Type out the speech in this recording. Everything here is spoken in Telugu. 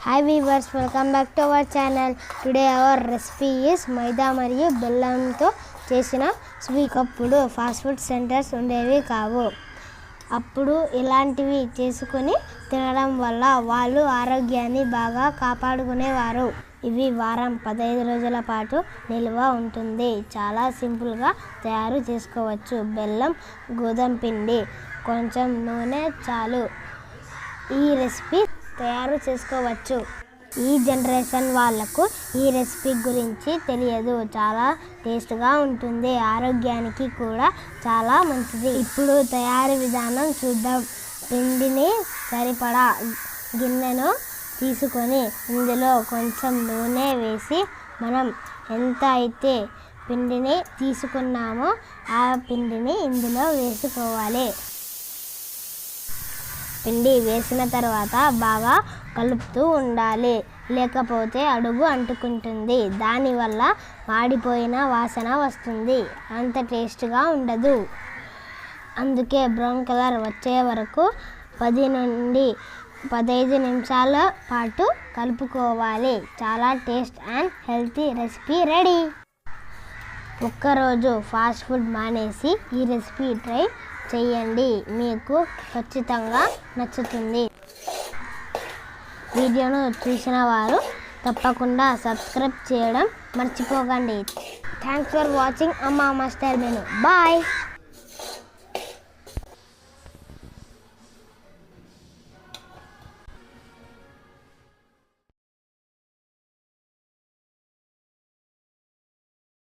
Hi viewers, welcome back to our channel. Today our recipe is మైదా మరియు బెల్లంతో చేసిన స్వీట్. అప్పుడు ఫాస్ట్ ఫుడ్ సెంటర్స్ ఉండేవి కావు. అప్పుడు ఇలాంటివి చేసుకొని తినడం వల్ల వాళ్ళు ఆరోగ్యాన్ని బాగా కాపాడుకునేవారు. ఇవి వారం 15 రోజుల పాటు నిల్వ ఉంటుంది. చాలా సింపుల్గా తయారు చేసుకోవచ్చు. బెల్లం, గోధుమ పిండి, కొంచెం నూనె చాలు. ఈ రెసిపీ తయారు చేసుకోవచ్చు. ఈ జనరేషన్ వాళ్ళకు ఈ రెసిపీ గురించి తెలియదు. చాలా టేస్ట్గా ఉంటుంది, ఆరోగ్యానికి కూడా చాలా మంచిది. ఇప్పుడు తయారీ విధానం చూద్దాం. పిండిని సరిపడా గిన్నెను తీసుకొని ఇందులో కొంచెం నూనె వేసి మనం ఎంత అయితే పిండిని తీసుకున్నామో ఆ పిండిని ఇందులో వేసుకోవాలి. పిండి వేసిన తర్వాత బాగా కలుపుతూ ఉండాలి, లేకపోతే అడుగు అంటుకుంటుంది. దానివల్ల మాడిపోయిన వాసన వస్తుంది, అంత టేస్ట్గా ఉండదు. అందుకే బ్రౌన్ కలర్ వచ్చే వరకు 10 నుండి 15 నిమిషాల పాటు కలుపుకోవాలి. చాలా taste and healthy recipe ready. ఒక్కరోజు ఫాస్ట్ ఫుడ్ మానేసి ఈ రెసిపీ ట్రై చేయండి, మీకు ఖచ్చితంగా నచ్చుతుంది. వీడియోను చూసిన వారు తప్పకుండా సబ్స్క్రైబ్ చేయడం మర్చిపోకండి. థ్యాంక్స్ ఫర్ వాచింగ్ అమ్మా మాస్టర్ మెను. బాయ్.